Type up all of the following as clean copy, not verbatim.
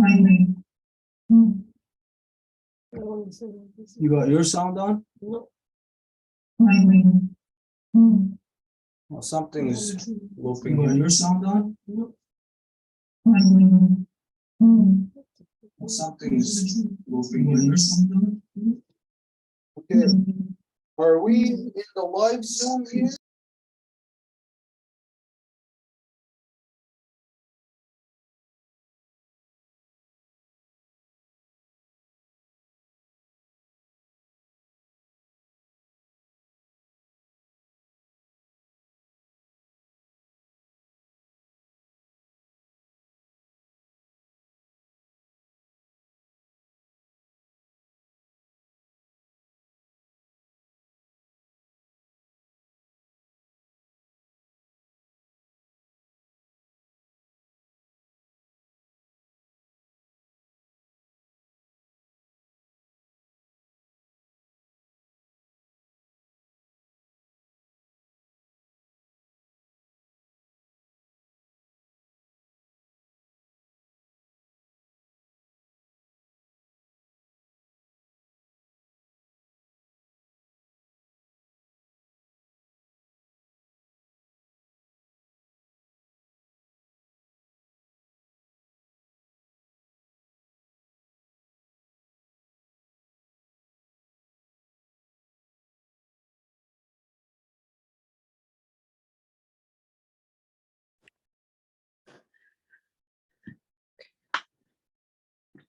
You got your sound on? No. Well, something's looping. You got your sound on? No. Well, something's looping. You got your sound on? Okay. Are we in the live Zoom here?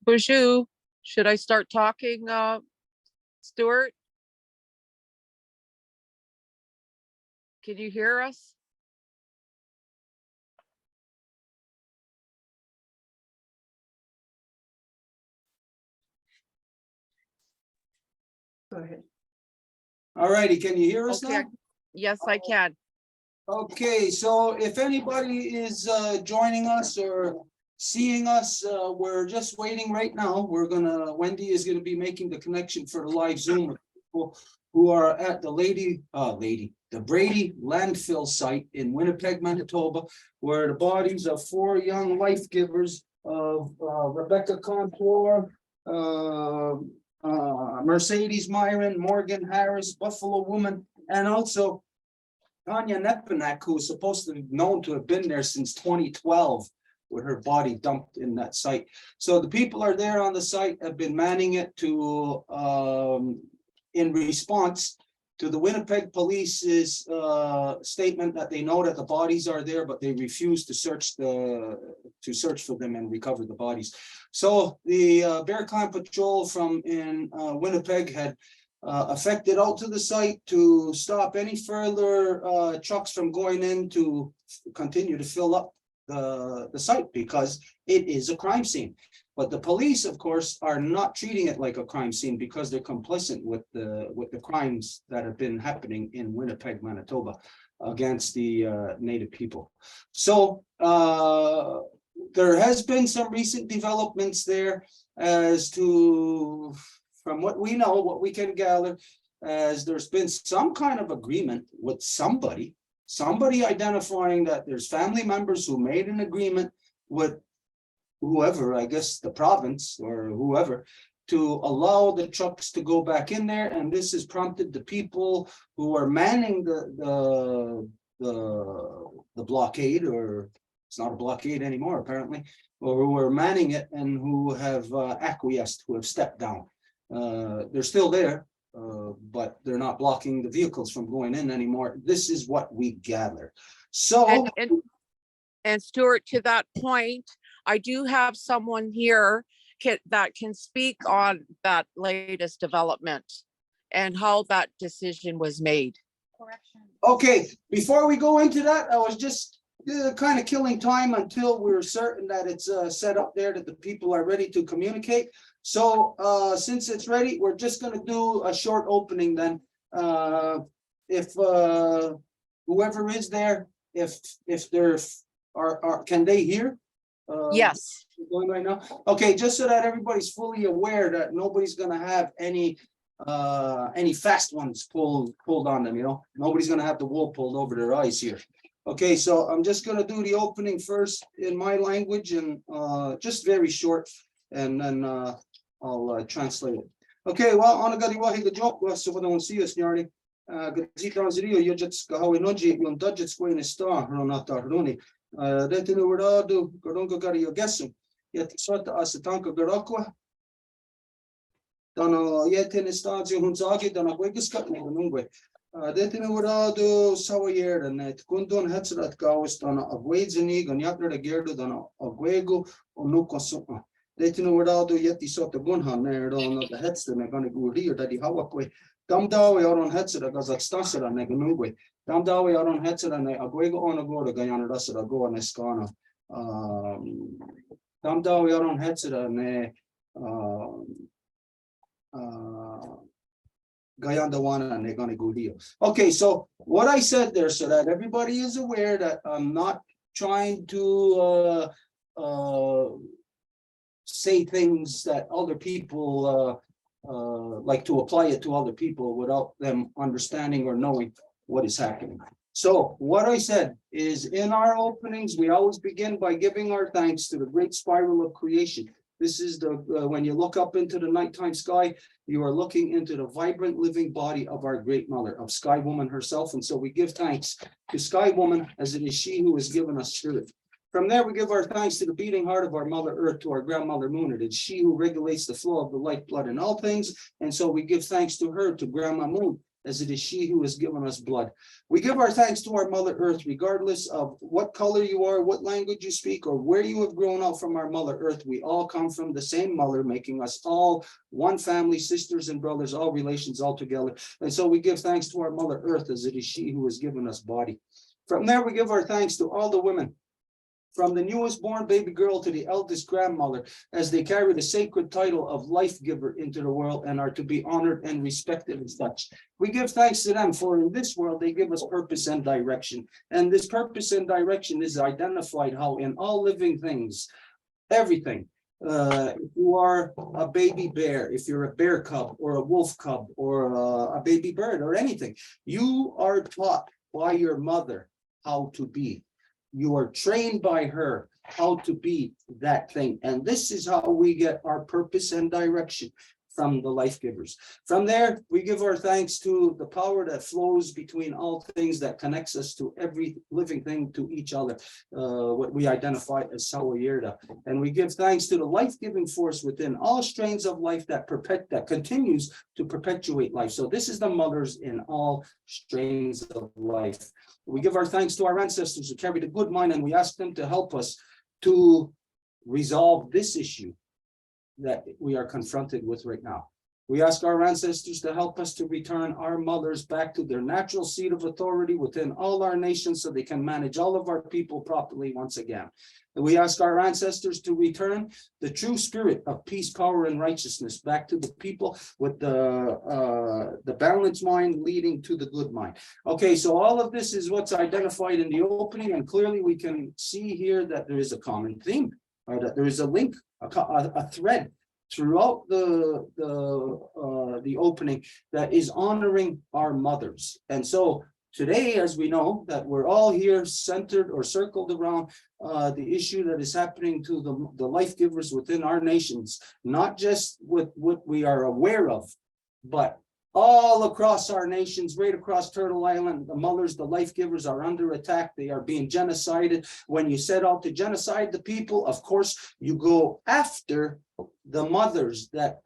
Bonjour, should I start talking, Stuart? Can you hear us? Go ahead. All righty, can you hear us Okay, now? yes, I can. Okay, so if anybody is joining us or seeing us, we're just waiting right now. Wendy is gonna be making the connection for the live Zoom with people who are at the the Brady landfill site in Winnipeg, Manitoba, where the bodies of 4 young life givers of Rebecca Contour, Mercedes Myron, Morgan Harris, Buffalo Woman, and also Tanya Nepanak, who is supposed to be known to have been there since 2012, with her body dumped in that site. So the people are there on the site, have been manning it to, in response to the Winnipeg Police's statement that they know that the bodies are there, but they refuse to search for them and recover the bodies. So the Bear Clan Patrol from in Winnipeg had affected out to the site to stop any further trucks from going in to continue to fill up the site, because it is a crime scene. But the police, of course, are not treating it like a crime scene because they're complicit with the crimes that have been happening in Winnipeg, Manitoba against the Native people. So there has been some recent developments there as to, from what we know, what we can gather, as there's been some kind of agreement with somebody identifying that there's family members who made an agreement with whoever, I guess the province or whoever, to allow the trucks to go back in there. And this has prompted the people who are manning the blockade, or it's not a blockade anymore apparently, or who are manning it and who have acquiesced, who have stepped down. They're still there, but they're not blocking the vehicles from going in anymore. This is what we gather. So, And Stuart, to that point, I do have someone here that can speak on that latest development and how that decision was made. okay, before we go into that, I was just kind of killing time until we're certain that it's set up there, that the people are ready to communicate. So since it's ready, we're just going to do a short opening then. If whoever is there, if there can they hear? Yes. Going right now. Okay, just so that everybody's fully aware that nobody's going to have any fast ones pulled on them. You know, nobody's going to have the wool pulled over their eyes here. Okay, so I'm just gonna do the opening first in my language and just very short, and then I'll translate it. Okay, well, on a gadi wahi the joke was so don't see us yarny. Gazita Zrio, you just go how noji, you dodge it square in a star, Ronata Roni. Retinu Rado, Gorongo Gari, you guess him. Yet sort as a tank of Garaqua. Dano yet in the stars, you hunzagi, Dana Wegiscut, Nungwe. Detine Urado, Sawayer, and net Kundun Hetzerat Gauss, Dana of Wadzini, Ganyatra the Gerdo, Dana of Guego, or Nuka Suma. Detine Urado, yet the sort of Gunhan, there on the Hetster, and gonna go here, that the Hawakwe. Damdawi are on Hetzer, as at Stansera, Neganugwe. Damdawi are on Hetzer, and Aguego on a go to Guyana Rasa, go on Escana. Damdawi are on Hetzer, and Gayandawana and they're gonna go deal. Okay, so what I said there, so that everybody is aware that I'm not trying to say things that other people like to apply it to other people without them understanding or knowing what is happening. So what I said is in our openings, we always begin by giving our thanks to the great spiral of creation. This is the when you look up into the nighttime sky, you are looking into the vibrant living body of our great mother, of Sky Woman herself. And so we give thanks to Sky Woman, as it is she who has given us spirit. From there, we give our thanks to the beating heart of our Mother Earth, to our grandmother Moon. It is she who regulates the flow of the lifeblood in all things. And so we give thanks to her, to Grandma Moon, as it is she who has given us blood. We give our thanks to our Mother Earth, regardless of what color you are, what language you speak, or where you have grown up from our Mother Earth. We all come from the same mother, making us all one family, sisters and brothers, all relations, all together. And so we give thanks to our Mother Earth, as it is she who has given us body. From there, we give our thanks to all the women, from the newest born baby girl to the eldest grandmother, as they carry the sacred title of life giver into the world and are to be honored and respected as such. We give thanks to them, for in this world they give us purpose and direction. And this purpose and direction is identified how in all living things, everything. If you are a baby bear, if you're a bear cub or a wolf cub or a baby bird or anything, you are taught by your mother how to be. You are trained by her how to be that thing. And this is how we get our purpose and direction from the life givers. From there, we give our thanks to the power that flows between all things, that connects us to every living thing, to each other, what we identify as Sawayerda. And we give thanks to the life-giving force within all strains of life that continues to perpetuate life. So this is the mothers in all strains of life. We give our thanks to our ancestors who carry the good mind, and we ask them to help us to resolve this issue that we are confronted with right now. We ask our ancestors to help us to return our mothers back to their natural seat of authority within all our nations, so they can manage all of our people properly once again. And we ask our ancestors to return the true spirit of peace, power, and righteousness back to the people, with the balanced mind leading to the good mind. Okay, so all of this is what's identified in the opening, and clearly we can see here that there is a common theme, or that there is a link, a thread throughout the opening that is honoring our mothers. And so today, as we know, that we're all here centered or circled around the issue that is happening to the life givers within our nations, not just with what we are aware of, but all across our nations, right across Turtle Island. The mothers, the life givers, are under attack. They are being genocided. When you set out to genocide the people, of course, you go after the mothers that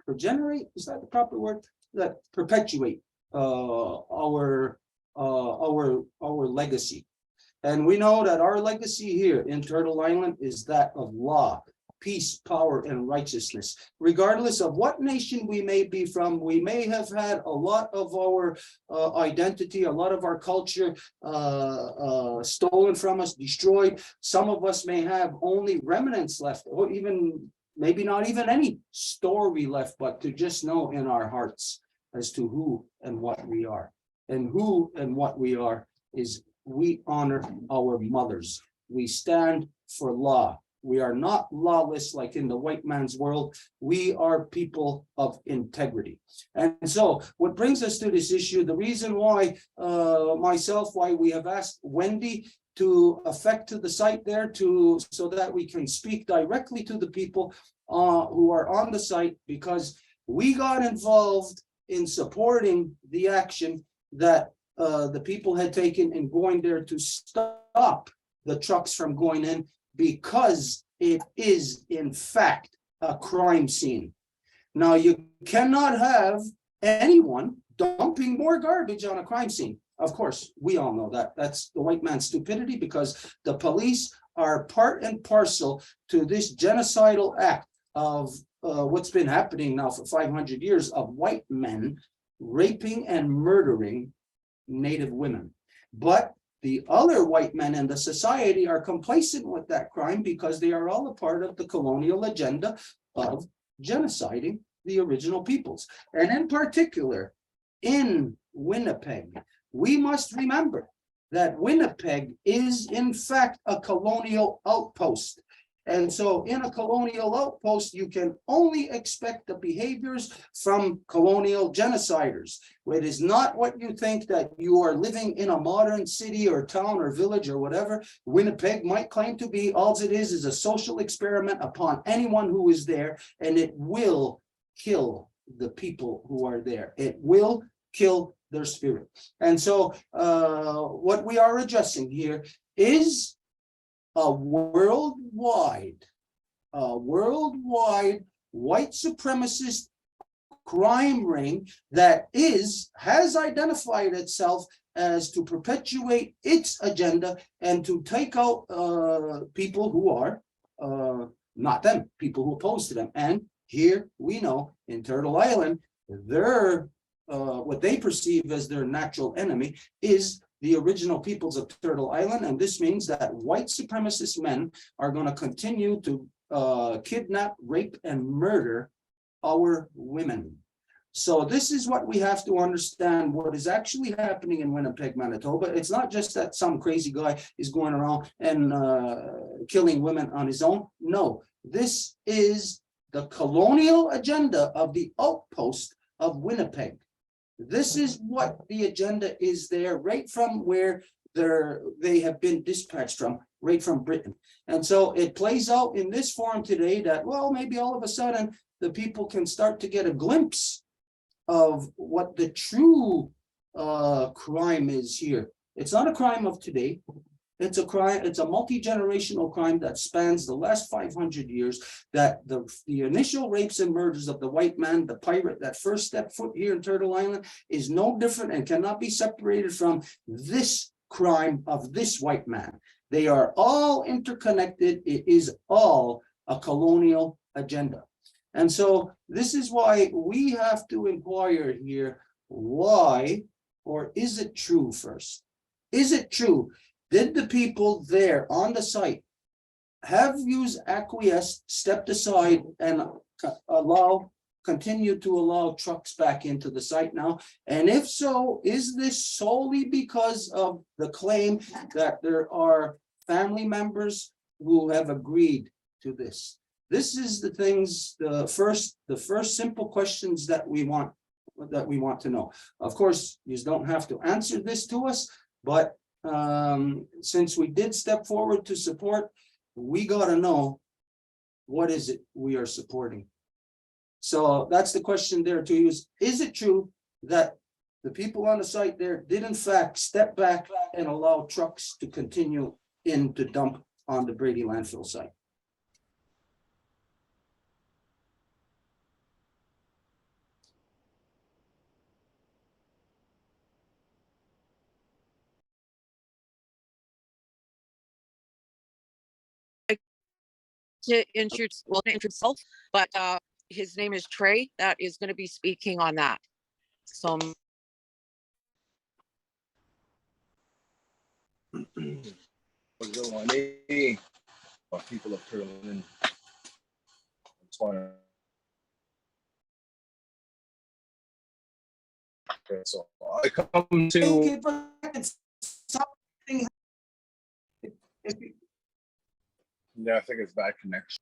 progenerate, is that the proper word? That perpetuate our legacy. And we know that our legacy here in Turtle Island is that of law, peace, power, and righteousness. Regardless of what nation we may be from, we may have had a lot of our identity, a lot of our culture stolen from us, destroyed. Some of us may have only remnants left, or even maybe not even any story left, but to just know in our hearts as to who and what we are. And who and what we are is we honor our mothers. We stand for law. We are not lawless like in the white man's world. We are people of integrity. And so what brings us to this issue, the reason why why we have asked Wendy to affect to the site there so that we can speak directly to the people who are on the site, because we got involved in supporting the action that the people had taken in going there to stop the trucks from going in, because it is in fact a crime scene. Now, you cannot have anyone dumping more garbage on a crime scene. Of course, we all know that. That's the white man's stupidity, because the police are part and parcel to this genocidal act of what's been happening now for 500 years of white men raping and murdering Native women. But the other white men in the society are complacent with that crime, because they are all a part of the colonial agenda of genociding the original peoples. And in particular, in Winnipeg, we must remember that Winnipeg is in fact a colonial outpost. And so in a colonial outpost, you can only expect the behaviors from colonial genociders. It is not what you think, that you are living in a modern city or town or village or whatever Winnipeg might claim to be. All it is a social experiment upon anyone who is there, and it will kill the people who are there. It will kill their spirit. And so what we are addressing here is a worldwide white supremacist crime ring that has identified itself as to perpetuate its agenda and to take out people who are not them, people who oppose to them. And here we know in Turtle Island, their what they perceive as their natural enemy is the original peoples of Turtle Island. And this means that white supremacist men are going to continue to kidnap, rape, and murder our women. So this is what we have to understand, what is actually happening in Winnipeg, Manitoba. It's not just that some crazy guy is going around and killing women on his own. No, this is the colonial agenda of the outpost of Winnipeg. This is what the agenda is there, right from where they have been dispatched from, right from Britain. And so it plays out in this form today that, well, maybe all of a sudden the people can start to get a glimpse of what the true crime is here. It's not a crime of today. It's a crime, it's a multi-generational crime that spans the last 500 years, that the initial rapes and murders of the white man, the pirate that first stepped foot here in Turtle Island, is no different and cannot be separated from this crime of this white man. They are all interconnected. It is all a colonial agenda. And so this is why we have to inquire here, why, or is it true first? Is it true? Did the people there on the site have views acquiesced, stepped aside, and continue to allow trucks back into the site now? And if so, is this solely because of the claim that there are family members who have agreed to this? This is the things, the first simple questions that we want to know. Of course, you don't have to answer this to us, but since we did step forward to support, we got to know, what is it we are supporting? So that's the question there to use. Is it true that the people on the site there did in fact step back and allow trucks to continue in to dump on the Brady landfill site? To introduce himself, but his name is Trey, that is going to be speaking on that. So people of Turtle Island. So I come to Yeah, I think it's bad connection.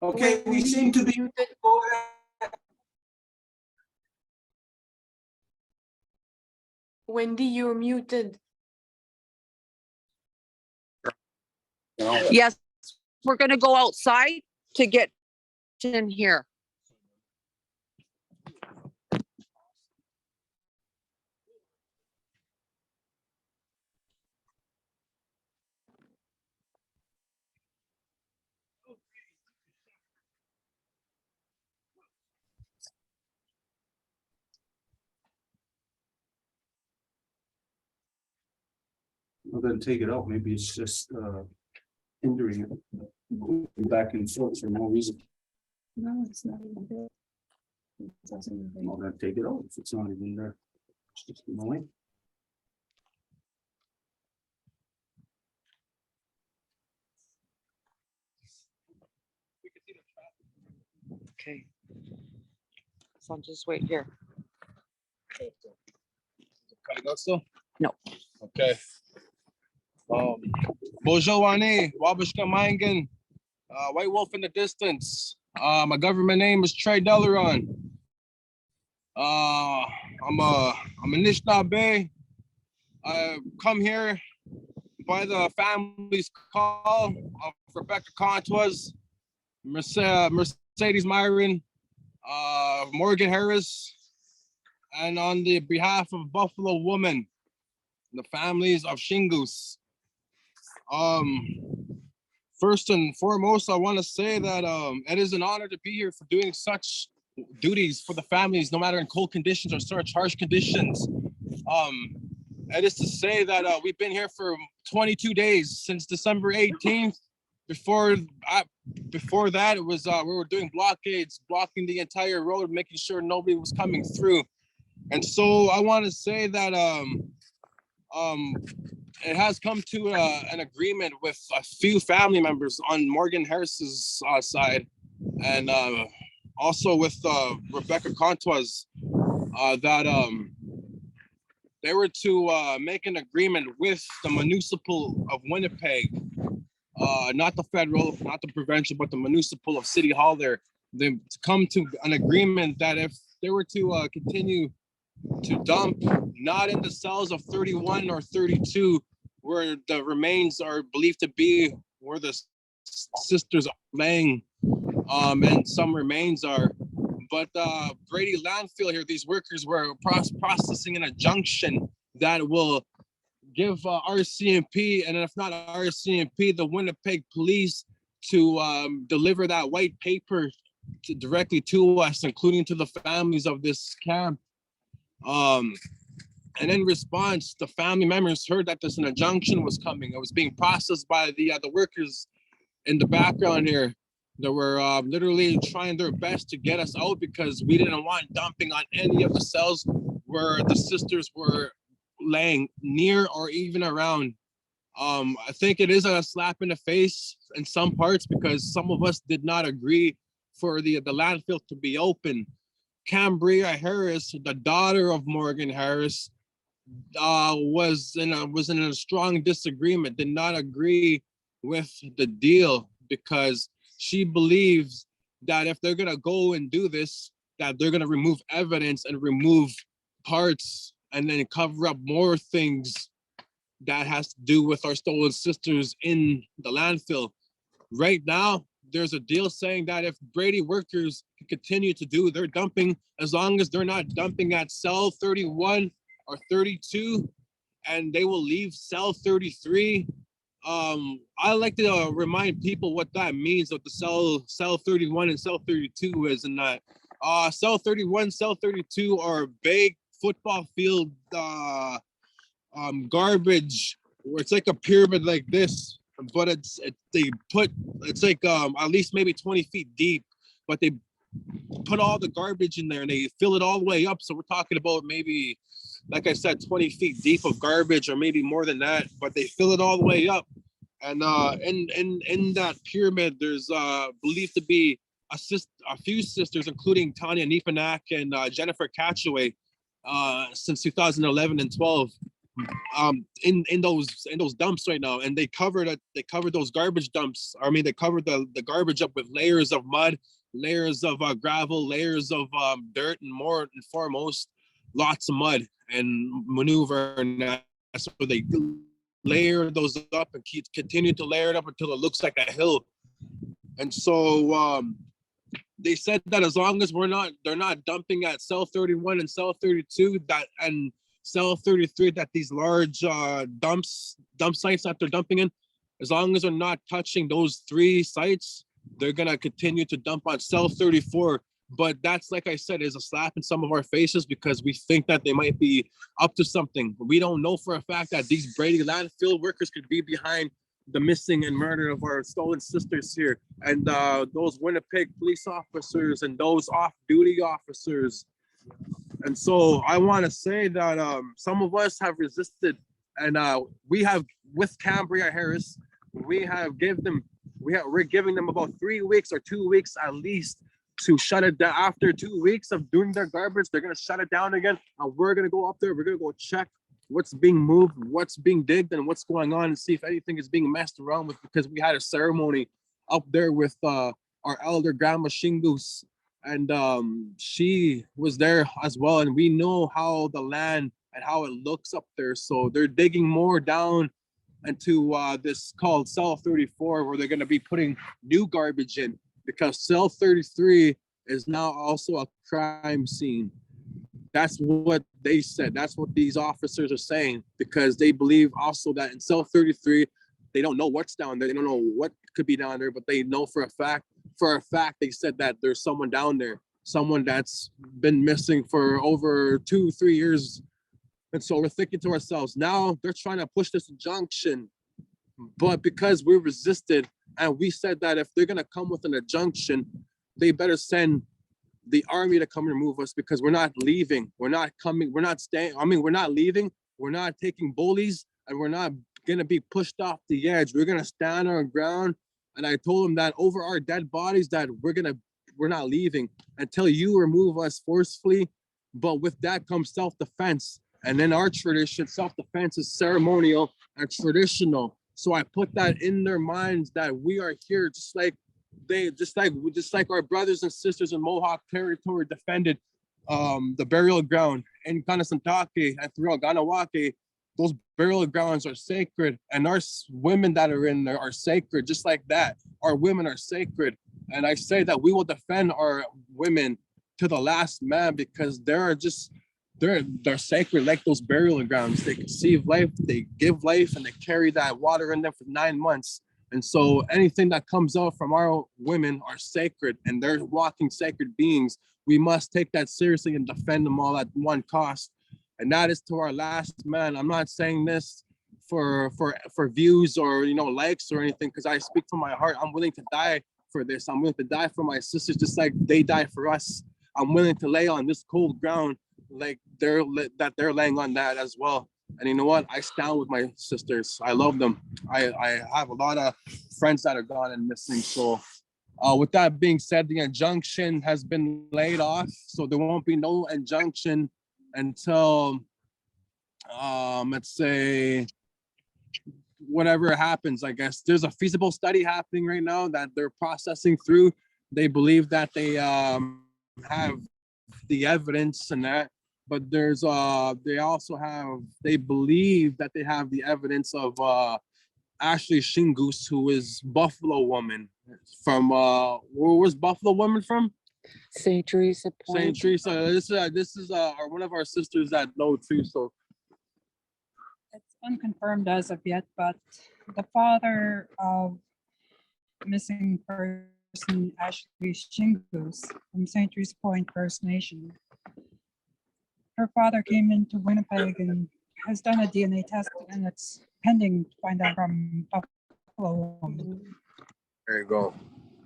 Okay, we seem to be. Wendy, you're muted. Yes, we're gonna go outside to get in here. I'm gonna take it out, maybe it's just hindering it. Moving back and forth for no reason. No, it's not even there. It doesn't even- I'm gonna take it out if it's not even there. It's just annoying. Okay. So I'll just wait here. Cutting out still? No. Okay. Bonjour, Wane. Wabashka Mangan. White Wolf in the distance. My government name is Trey Deleron. I'm a Anishinaabe. I come here by the family's call of Rebecca Contois, Mercedes Myron, Morgan Harris, and on the behalf of Buffalo Woman, the families of Shingus. First and foremost, I want to say that it is an honor to be here for doing such duties for the families, no matter in cold conditions or such harsh conditions. It is to say that we've been here for 22 days since December 18th. Before that, it was we were doing blockades, blocking the entire road, making sure nobody was coming through. And so I want to say that it has come to an agreement with a few family members on Morgan Harris's side, and also with Rebecca Contois, that they were to make an agreement with the municipal of Winnipeg, not the federal, not the provincial, but the municipal of City Hall there. They to come to an agreement that if they were to continue to dump, not in the cells of 31 or 32, where the remains are believed to be, where the sisters are laying, and some remains are. But Brady landfill here, these workers were processing an injunction that will give RCMP, and if not RCMP, the Winnipeg police, to deliver that white paper directly to us, including to the families of this camp. And in response, the family members heard that this injunction was coming. It was being processed by the workers in the background here. They were literally trying their best to get us out because we didn't want dumping on any of the cells where the sisters were laying near or even around. I think it is a slap in the face in some parts because some of us did not agree for the landfill to be open. Cambria Harris, the daughter of Morgan Harris, was in a strong disagreement, did not agree with the deal because she believes that if they're gonna go and do this, that they're gonna remove evidence and remove parts and then cover up more things that has to do with our stolen sisters in the landfill. Right now, there's a deal saying that if Brady workers continue to do their dumping, as long as they're not dumping at cell 31 or 32, and they will leave cell 33. I like to remind people what that means, what the cell 31 and cell 32 is, and that cell 31, cell 32 are big football field garbage, where it's like a pyramid like this, but it's like at least maybe 20 feet deep, but they put all the garbage in there and they fill it all the way up. So we're talking about maybe, like I said, 20 feet deep of garbage, or maybe more than that, but they fill it all the way up. And in that pyramid, there's believed to be a few sisters, including Tanya Nipanak and Jennifer Catchaway, since 2011 and 12. in those dumps right now, and they covered those garbage dumps. I mean, they covered the garbage up with layers of mud, layers of gravel, layers of dirt, and more and foremost, lots of mud and maneuver. And that's where they layer those up and continue to layer it up until it looks like a hill. And so they said that as long as they're not dumping at cell 31 and cell 32 and cell 33, that these large dump sites that they're dumping in, as long as they're not touching those 3 sites, they're gonna continue to dump on cell 34. But that's, like I said, is a slap in some of our faces because we think that they might be up to something. We don't know for a fact that these Brady landfill workers could be behind the missing and murder of our stolen sisters here, and those Winnipeg police officers and those off-duty officers. And so I want to say that some of us have resisted, and we have, with Cambria Harris, we're giving them about 3 weeks or 2 weeks at least to shut it down. After 2 weeks of doing their garbage, they're gonna shut it down again, and we're gonna go up there. We're gonna go check what's being moved, what's being digged, and what's going on, and see if anything is being messed around with, because we had a ceremony up there with our elder grandma Shingus, and she was there as well, and we know how the land and how it looks up there. So they're digging more down into this called cell 34, where they're going to be putting new garbage in, because cell 33 is now also a crime scene. That's what they said. That's what these officers are saying, because they believe also that in cell 33, they don't know what's down there. They don't know what could be down there, but they know for a fact, they said that there's someone down there, someone that's been missing for over 2-3 years. And so we're thinking to ourselves, now they're trying to push this injunction, but because we resisted and we said that if they're going to come with an injunction, they better send the army to come remove us, because we're not leaving. We're not coming. We're not staying. I mean, we're not leaving. We're not taking bullies, and we're not going to be pushed off the edge. We're going to stand on our ground. And I told them that over our dead bodies, that we're not leaving until you remove us forcefully. But with that comes self-defense. And in our tradition, self-defense is ceremonial and traditional. So I put that in their minds that we are here just like our brothers and sisters in Mohawk territory defended the burial ground in Kanasantake and throughout Ganawake. Those burial grounds are sacred, and our women that are in there are sacred, just like that. Our women are sacred, and I say that we will defend our women to the last man, because they're sacred, like those burial grounds. They conceive life, they give life, and they carry that water in them for 9 months. And so anything that comes out from our women are sacred, and they're walking sacred beings. We must take that seriously and defend them all at one cost. And that is to our last man. I'm not saying this for views or likes or anything, because I speak from my heart. I'm willing to die for this. I'm willing to die for my sisters, just like they die for us. I'm willing to lay on this cold ground like they're laying on that as well. And you know what? I stand with my sisters. I love them. I have a lot of friends that are gone and missing. So with that being said, the injunction has been laid off. So there won't be no injunction until, let's say, whatever happens. I guess there's a feasible study happening right now that they're processing through. They believe that they have the evidence and that. But there's they believe that they have the evidence of Ashley Shingus, who is Buffalo Woman from where was Buffalo Woman from? St. Teresa St. Point. Teresa. This is one of our sisters that know too. So It's unconfirmed as of yet, but the father of missing person Ashley Shingus from St. Teresa Point First Nation, her father came into Winnipeg and has done a DNA test, and it's pending to find out from Buffalo Woman. there you go.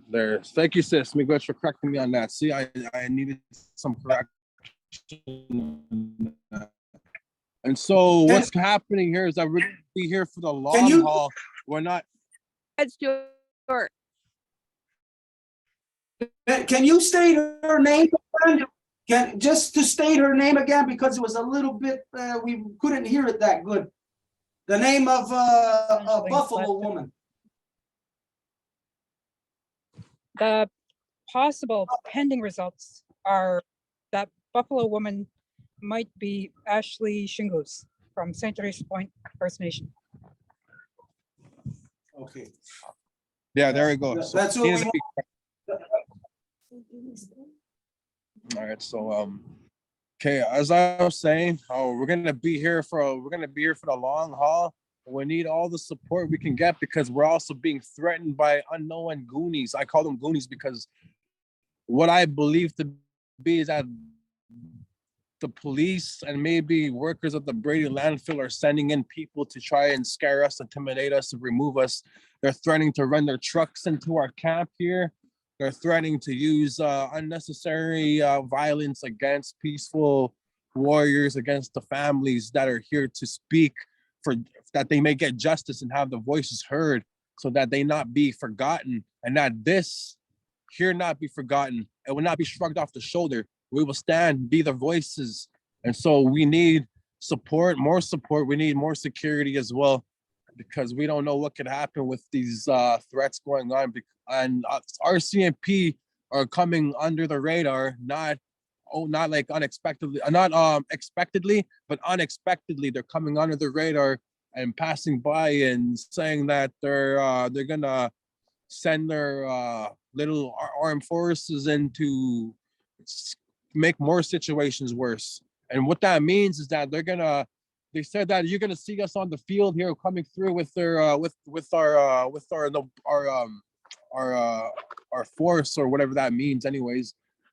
There. Thank you, sis. Me good for correcting me on that. See, I needed some correction. And so what's happening here is that we're going to be here for the long haul. We're not. Ed Stewart. Can you state her name, friend? Can, just to state her name again, because it was a little bit, we couldn't hear it that good. The name of a Essentially Buffalo left- woman. The possible pending results are that Buffalo woman might be Ashley Shingus from St. Teresa Point First Nation. Okay. Yeah, there we go. So, That's what we want. all right, so okay, as I was saying, we're gonna be here for the long haul. We need all the support we can get because we're also being threatened by unknown goonies. I call them goonies because what I believe to be is that the police and maybe workers of the Brady landfill are sending in people to try and scare us, intimidate us, and remove us. They're threatening to run their trucks into our camp here. They're threatening to use unnecessary violence against peaceful warriors, against the families that are here to speak for that they may get justice and have the voices heard so that they not be forgotten and that this here not be forgotten. It will not be shrugged off the shoulder. We will stand, be the voices. And so we need support, more support. We need more security as well because we don't know what could happen with these threats going on. And RCMP are coming under the radar, not like unexpectedly, not expectedly, but unexpectedly. They're coming under the radar and passing by and saying that they're gonna send their little armed forces in to make more situations worse. And what that means is that they said that you're gonna see us on the field here coming through with their with our force or whatever that means. Anyways,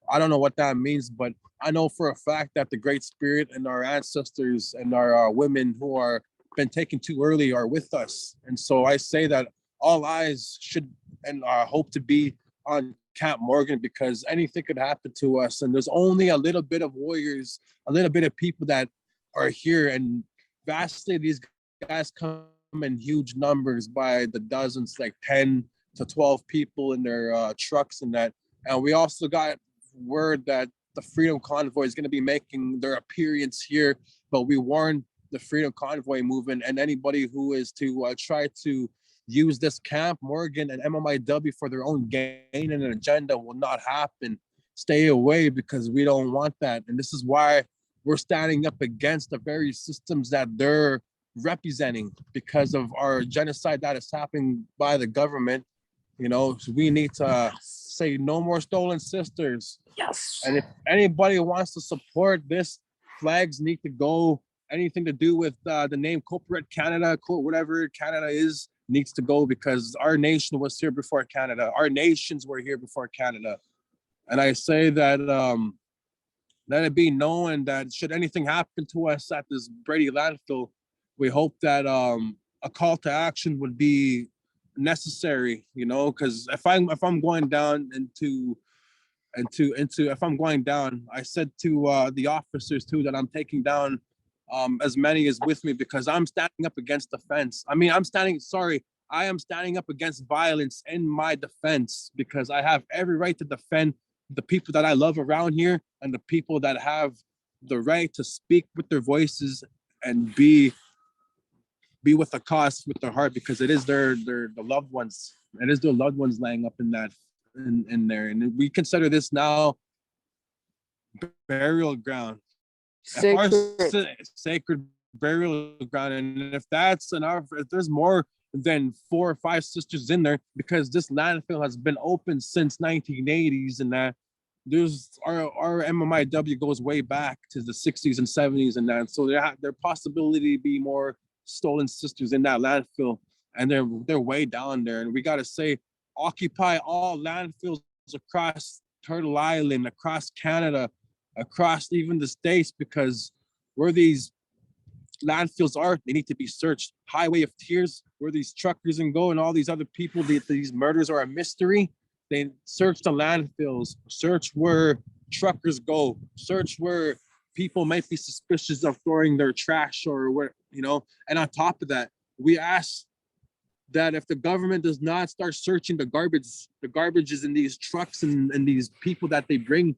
I don't know what that means, but I know for a fact that the Great Spirit and our ancestors and our women who are been taken too early are with us. And so I say that all eyes should and hope to be on Camp Morgan because anything could happen to us. And there's only a little bit of warriors, a little bit of people that are here. And vastly, these guys come in huge numbers by the dozens, like 10 to 12 people in their trucks and that. And we also got word that the Freedom Convoy is going to be making their appearance here. But we warned the Freedom Convoy movement and anybody who is to try to use this Camp Morgan and MMIW for their own gain and an agenda will not happen. Stay away because we don't want that. And this is why we're standing up against the very systems that they're representing because of our genocide that is happening by the government. You know, so we need to say no more stolen sisters. Yes. And if anybody wants to support this, flags need to go. Anything to do with the name Corporate Canada, whatever Canada is, needs to go because our nation was here before Canada. Our nations were here before Canada. And I say that let it be known that should anything happen to us at this Brady landfill, we hope that a call to action would be necessary, you know, because if I'm going down into if I'm going down, I said to the officers too that I'm taking down as many as with me because I'm standing up against the fence. I am standing up against violence in my defense because I have every right to defend the people that I love around here and the people that have the right to speak with their voices and be with a cause with their heart because it is their the loved ones. It is their loved ones laying up in that in there. And we consider this now burial ground. Sacred burial ground. And if that's enough, if there's more than 4 or 5 sisters in there, because this landfill has been open since 1980s and that there's our MMIW goes way back to the 60s and 70s and that. So there possibility to be more stolen sisters in that landfill. And they're way down there. And we gotta say, occupy all landfills across Turtle Island, across Canada, across even the States, because where these landfills are, they need to be searched. Highway of Tears, where these truckers and go and all these other people, these murders are a mystery. They search the landfills, search where truckers go, search where people might be suspicious of throwing their trash or where, you know. And on top of that, we ask that if the government does not start searching the garbages in these trucks and these people that they bring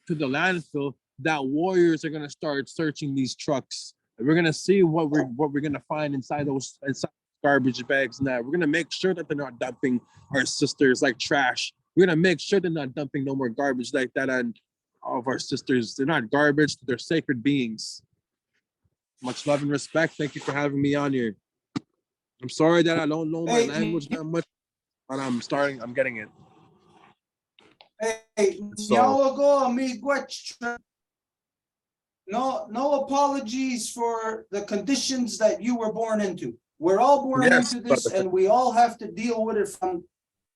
to the landfill, that warriors are gonna start searching these trucks. And we're gonna see what we're gonna find inside those garbage bags. Now we're gonna make sure that they're not dumping our sisters like trash. We're gonna make sure they're not dumping no more garbage like that on all of our sisters. They're not garbage, they're sacred beings. Much love and respect. Thank you for having me on here. I'm sorry that I don't know my language that much, but I'm getting it. Hey, no apologies for the conditions that you were born into. We're all born Yes, into this, and we all have to deal with it from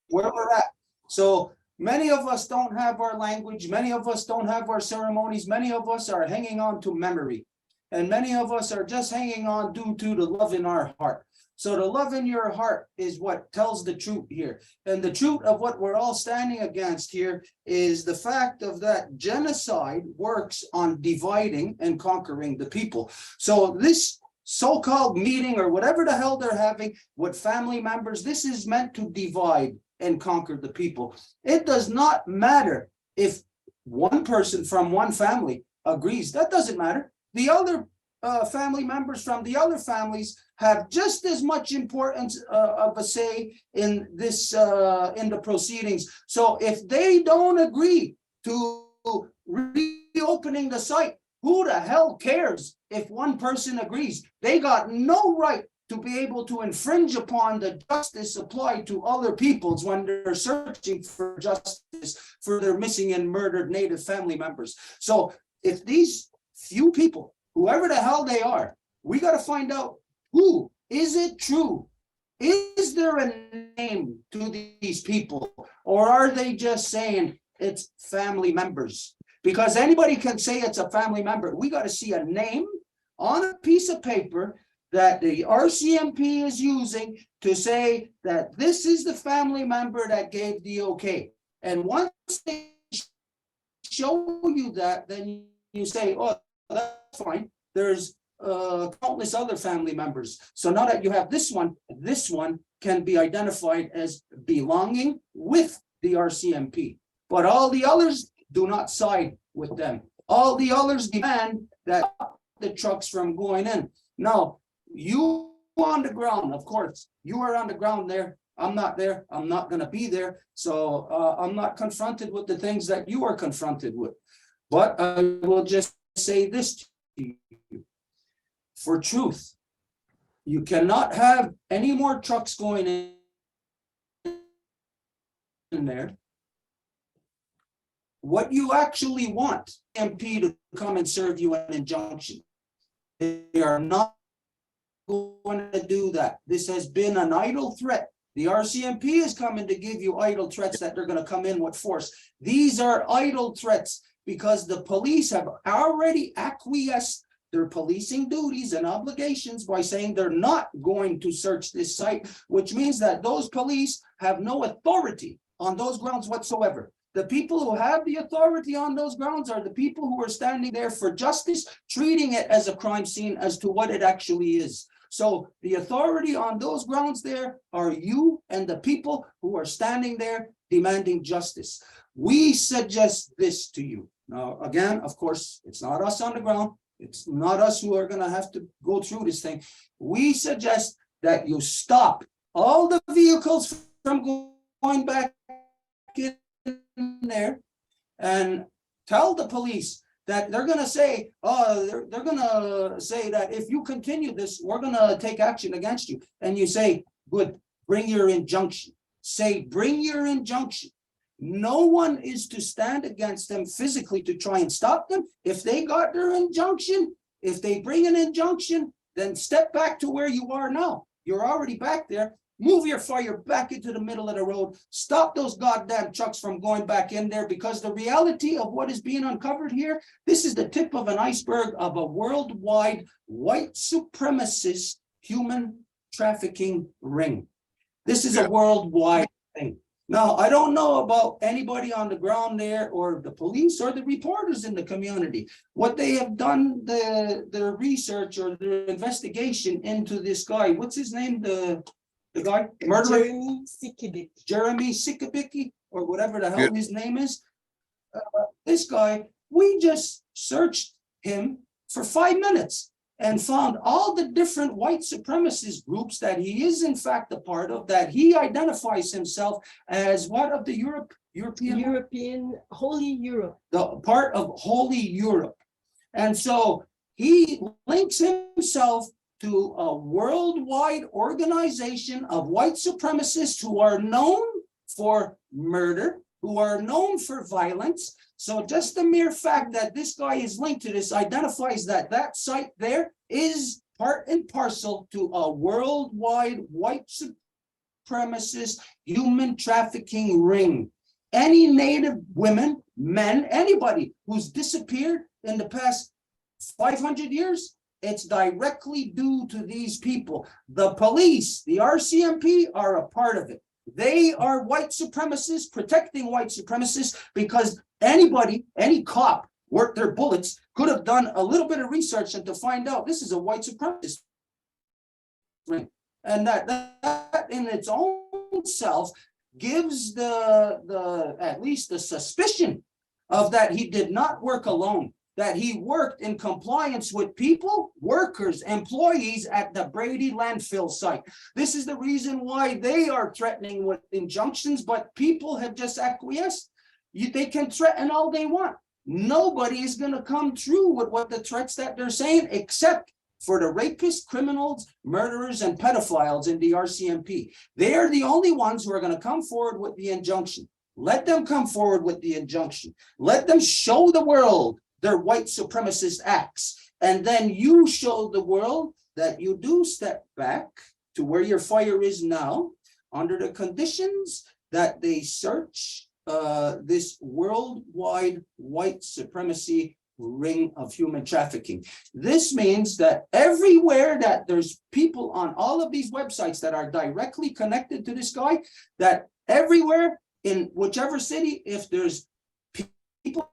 where we're at. So many of us don't have our language, many of us don't have our ceremonies, many of us are hanging on to memory. And many of us are just hanging on due to the love in our heart. So the love in your heart is what tells the truth here. And the truth of what we're all standing against here is the fact of that genocide works on dividing and conquering the people. So this so-called meeting or whatever the hell they're having with family members, this is meant to divide and conquer the people. It does not matter if one person from one family agrees. That doesn't matter. The other family members from the other families have just as much importance of a say in this in the proceedings. So if they don't agree to reopening the site, who the hell cares if one person agrees? They got no right to be able to infringe upon the justice applied to other peoples when they're searching for justice for their missing and murdered Native family members. So if these few people, whoever the hell they are, we got to find out who. Is it true? Is there a name to these people? Or are they just saying it's family members? Because anybody can say it's a family member. We got to see a name on a piece of paper that the RCMP is using to say that this is the family member that gave the okay. And once they show you that, then you say, oh, that's fine. There's countless other family members. So now that you have this one can be identified as belonging with the RCMP. But all the others do not side with them. All the others demand that the trucks from going in. Now, you on the ground, of course, you are on the ground there. I'm not there. I'm not going to be there. So I'm not confronted with the things that you are confronted with. But I will just say this to you. For truth, you cannot have any more trucks going in there. What you actually want MP to come and serve you an injunction. They are not going to do that. This has been an idle threat. The RCMP is coming to give you idle threats that they're going to come in with force. These are idle threats because the police have already acquiesced their policing duties and obligations by saying they're not going to search this site, which means that those police have no authority on those grounds whatsoever. The people who have the authority on those grounds are the people who are standing there for justice, treating it as a crime scene as to what it actually is. So the authority on those grounds there are you and the people who are standing there demanding justice. We suggest this to you. Now, again, of course, it's not us on the ground. It's not us who are going to have to go through this thing. We suggest that you stop all the vehicles from going back in there and tell the police that they're going to say, they're going to say that if you continue this, we're going to take action against you. And you say, good, bring your injunction. Say, bring your injunction. No one is to stand against them physically to try and stop them. If they got their injunction, if they bring an injunction, then step back to where you are now. You're already back there. Move your fire back into the middle of the road. Stop those goddamn trucks from going back in there, because the reality of what is being uncovered here, this is the tip of an iceberg of a worldwide white supremacist human trafficking ring. This is a worldwide thing. Now, I don't know about anybody on the ground there or the police or the reporters in the community. What they have done, their research or their investigation into this guy, what's his name? The guy? Murderer? Jeremy Sikabicki, or whatever the hell his name is. This guy We just searched him for 5 minutes and found all the different white supremacist groups that he is in fact a part of, that he identifies himself as what of the European, Holy Europe. the part of Holy Europe. And so he links himself to a worldwide organization of white supremacists who are known for murder, who are known for violence. So just the mere fact that this guy is linked to this identifies that that site there is part and parcel to a worldwide white supremacist human trafficking ring. Any Native women, men, anybody who's disappeared in the past 500 years, it's directly due to these people. The police, the RCMP are a part of it. They are white supremacists, protecting white supremacists, because anybody, any cop worth their bullets could have done a little bit of research and to find out this is a white supremacist ring. And that in its own self gives the at least the suspicion of that he did not work alone, that he worked in compliance with people, workers, employees at the Brady landfill site. This is the reason why they are threatening with injunctions, but people have just acquiesced. They can threaten all they want. Nobody is going to come through with what the threats that they're saying, except for the rapists, criminals, murderers, and pedophiles in the RCMP. They are the only ones who are going to come forward with the injunction. Let them come forward with the injunction. Let them show the world their white supremacist acts. And then you show the world that you do step back to where your fire is now under the conditions that they search this worldwide white supremacy ring of human trafficking. This means that everywhere that there's people on all of these websites that are directly connected to this guy, that everywhere in whichever city, if there's people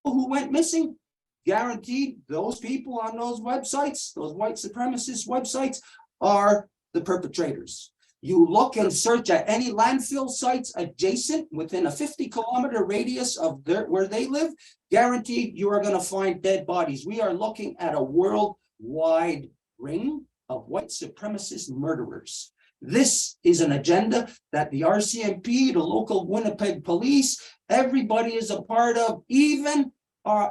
who went missing, guaranteed those people on those websites, those white supremacist websites, are the perpetrators. You look and search at any landfill sites adjacent within a 50-kilometer radius of where they live, guaranteed you are going to find dead bodies. We are looking at a worldwide ring of white supremacist murderers. This is an agenda that the RCMP, the local Winnipeg police, everybody is a part of, even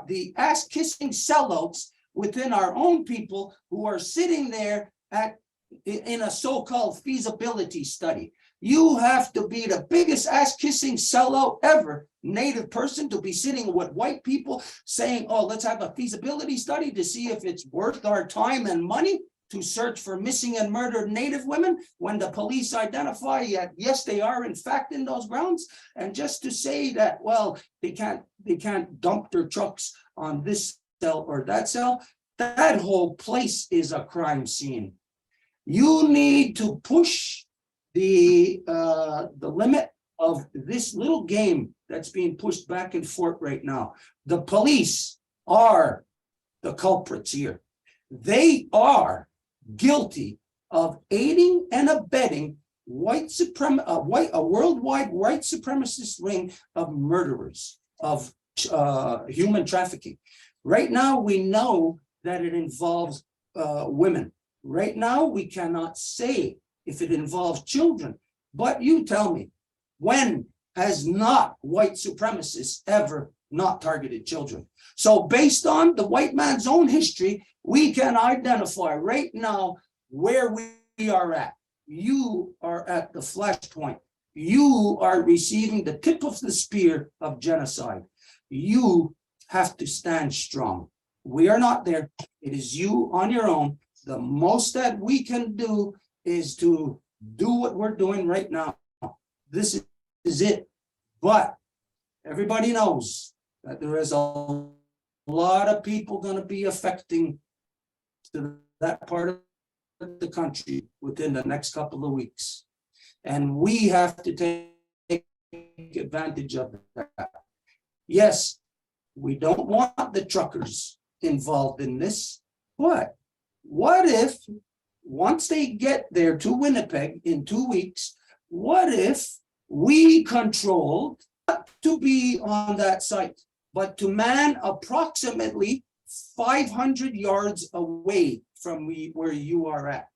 the ass-kissing sellouts within our own people who are sitting there in a so-called feasibility study. You have to be the biggest ass-kissing sellout ever, Native person, to be sitting with white people saying, oh, let's have a feasibility study to see if it's worth our time and money to search for missing and murdered Native women, when the police identify, yes, they are in fact in those grounds. And just to say that, well, they can't dump their trucks on this cell or that cell, that whole place is a crime scene. You need to push the limit of this little game that's being pushed back and forth right now. The police are the culprits here. They are guilty of aiding and abetting a worldwide white supremacist ring of murderers, of human trafficking. Right now, we know that it involves women. Right now, we cannot say if it involves children, but you tell me, when has not white supremacists ever not targeted children? So based on the white man's own history, we can identify right now where we are at. You are at the flashpoint. You are receiving the tip of the spear of genocide. You have to stand strong. We are not there. It is you on your own. The most that we can do is to do what we're doing right now. This is it. But everybody knows that there is a lot of people going to be affecting to that part of the country within the next couple of weeks. And we have to take advantage of that. Yes, we don't want the truckers involved in this, but what if, once they get there to Winnipeg in 2 weeks, what if we controlled not to be on that site? but to man approximately 500 yards away from where you are at.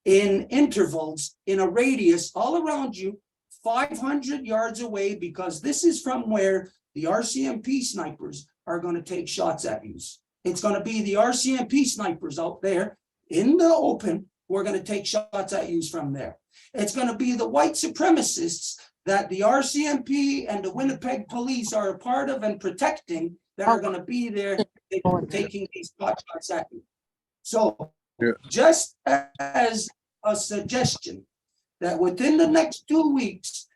In intervals, in a radius all around you, 500 yards away, because this is from where the RCMP snipers are going to take shots at you. It's going to be the RCMP snipers out there in the open who are going to take shots at you from there. It's going to be the white supremacists that the RCMP and the Winnipeg police are a part of and protecting that are going to be there taking these shots at you. So just as a suggestion, that within the next 2 weeks,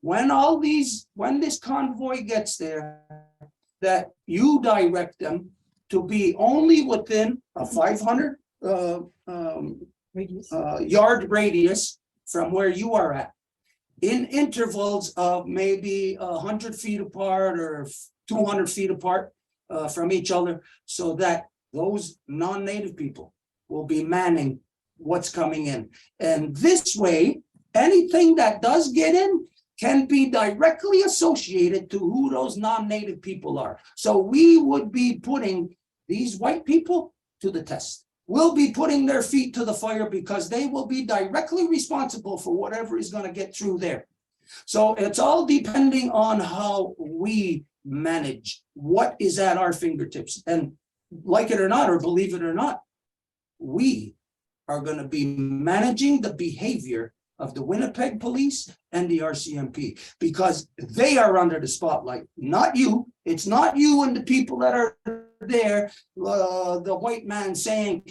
when this convoy gets there, that you direct them to be only within a 500 yard radius from where you are at, in intervals of maybe 100 feet apart or 200 feet apart from each other, so that those non-native people will be manning what's coming in. And this way, anything that does get in can be directly associated to who those non-native people are. So we would be putting these white people to the test. We'll be putting their feet to the fire because they will be directly responsible for whatever is going to get through there. So it's all depending on how we manage what is at our fingertips. And like it or not, or believe it or not, we are going to be managing the behavior of the Winnipeg police and the RCMP, because they are under the spotlight, not you. It's not you and the people that are there, the white man saying,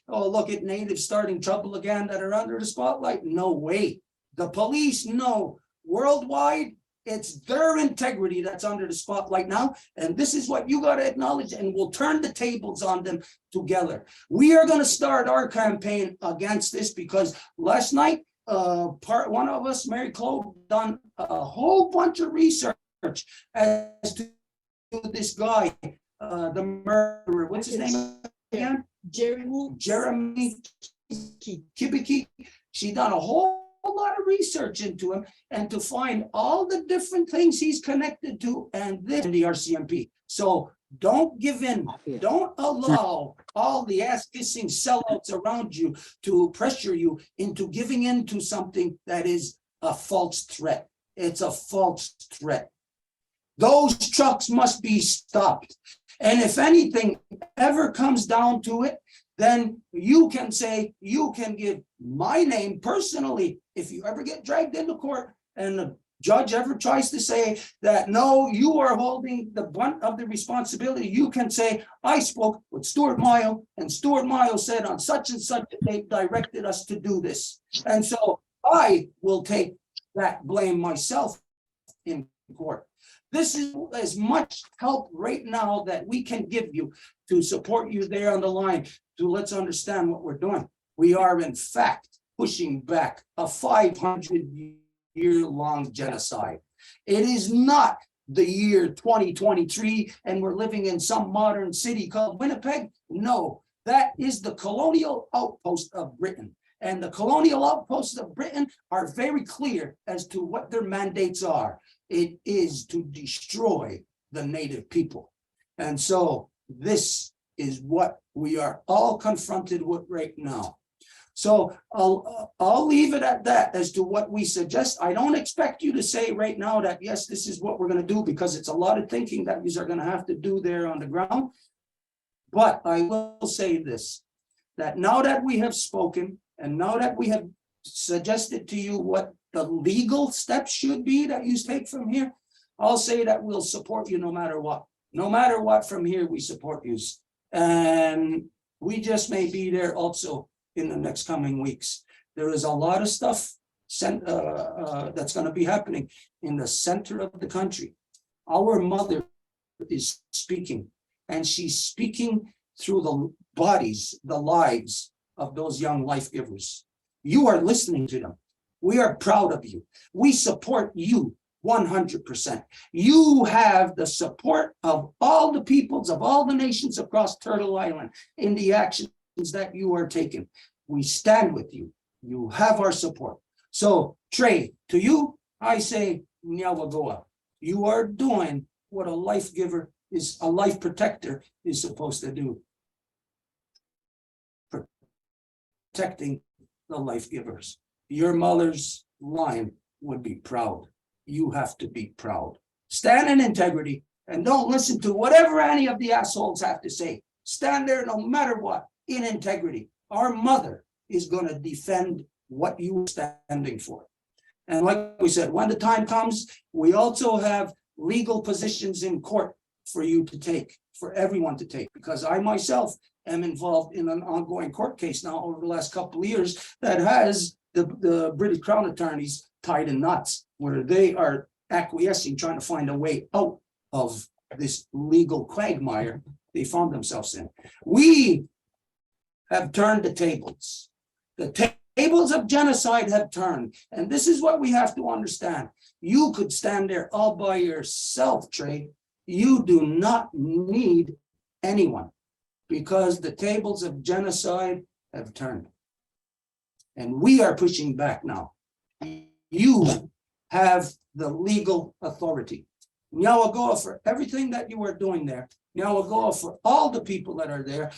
oh, look at natives starting trouble again, that are under the spotlight. No way. The police know worldwide it's their integrity that's under the spotlight now. And this is what you got to acknowledge, and we'll turn the tables on them together. We are going to start our campaign against this because last night, one of us, Mary Claude, done a whole bunch of research as to this guy, the murderer. What's his name again? Jeremy Kibiki. She done a whole lot of research into him and to find all the different things he's connected to, and this and the RCMP. So don't give in. Don't allow all the ass-kissing sellouts around you to pressure you into giving in to something that is a false threat. It's a false threat. Those trucks must be stopped. And if anything ever comes down to it, then you can say, you can give my name personally. If you ever get dragged into court and the judge ever tries to say that, no, you are holding the brunt of the responsibility, you can say, I spoke with Stuart Mile, and Stuart Mile said on such and such a date directed us to do this. And so I will take that blame myself in court. This is as much help right now that we can give you to support you there on the line. To let's understand what we're doing. We are in fact pushing back a 500-year-long genocide. It is not the year 2023 and we're living in some modern city called Winnipeg. No, that is the colonial outpost of Britain. And the colonial outposts of Britain are very clear as to what their mandates are. It is to destroy the native people. And so this is what we are all confronted with right now. So I'll leave it at that as to what we suggest. I don't expect you to say right now that, yes, this is what we're going to do, because it's a lot of thinking that you are going to have to do there on the ground. But I will say this, that now that we have spoken and now that we have suggested to you what the legal steps should be that you take from here, I'll say that we'll support you no matter what. No matter what, from here, we support you. And we just may be there also in the next coming weeks. There is a lot of stuff that's going to be happening in the center of the country. Our mother is speaking, and she's speaking through the bodies, the lives of those young life givers. You are listening to them. We are proud of you. We support you 100%. You have the support of all the peoples of all the nations across Turtle Island in the actions that you are taking. We stand with you. You have our support. So, Trey, to you, I say, Nyawagoa. You are doing what a life giver is, a life protector is supposed to do. Protecting the life givers. Your mother's line would be proud. You have to be proud. Stand in integrity and don't listen to whatever any of the assholes have to say. Stand there no matter what, in integrity. Our mother is going to defend what you are standing for. And like we said, when the time comes, we also have legal positions in court for you to take, for everyone to take, because I myself am involved in an ongoing court case now over the last couple of years that has the British Crown attorneys tied in knots, where they are acquiescing, trying to find a way out of this legal quagmire they found themselves in. We have turned the tables. The tables of genocide have turned. And this is what we have to understand. You could stand there all by yourself, Trey. You do not need anyone, because the tables of genocide have turned. And we are pushing back now. You have the legal authority. Nyawagoa, for everything that you are doing there. Nyawagoa, for all the people that are there.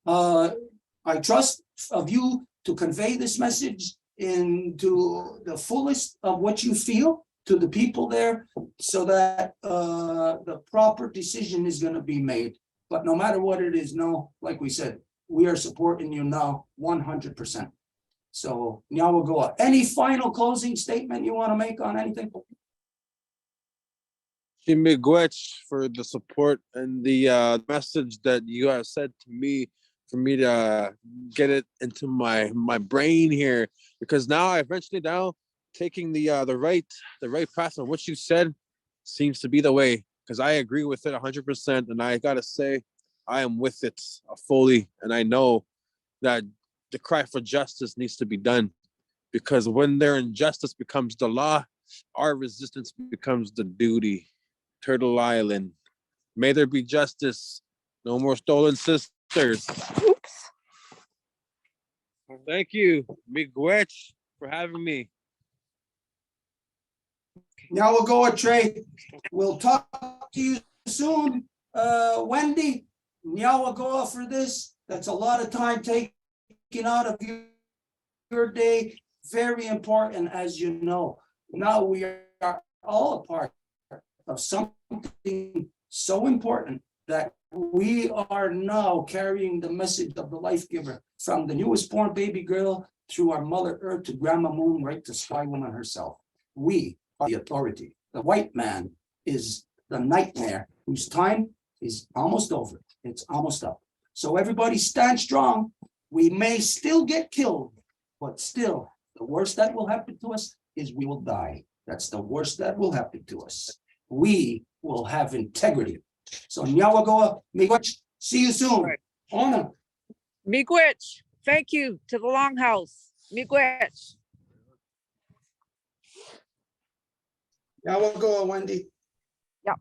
I trust of you to convey this message into the fullest of what you feel to the people there, so that the proper decision is going to be made. But no matter what it is, no, like we said, we are supporting you now 100%. So Nyawagoa, any final closing statement you want to make on anything? Miigwech for the support and the message that you have said to me, for me to get it into my brain here, because now I eventually now taking the right path on what you said seems to be the way, because I agree with it 100%, and I gotta say I am with it fully, and I know that the cry for justice needs to be done, because when their injustice becomes the law, our resistance becomes the duty. Turtle Island, may there be justice. No more stolen sisters. Oops. Thank you, Miigwech, for having me. Nyawagoa, Trey. We'll talk to you soon. Wendy, Nyawagoa for this. That's a lot of time taken out of your day. Very important, as you know. Now we are all a part of something so important that we are now carrying the message of the life giver, from the newest born baby girl through our Mother Earth to Grandma Moon, right to Sky Woman herself. We are the authority. The white man is the nightmare whose time is almost over. It's almost up. So everybody stand strong. We may still get killed, but still, the worst that will happen to us is we will die. That's the worst that will happen to us. We will have integrity. So Nyawagoa, Miigwech, see you soon. Right. Ona. Miigwech, thank you to the Longhouse. Miigwech. Nyawagoa, Wendy. Yep.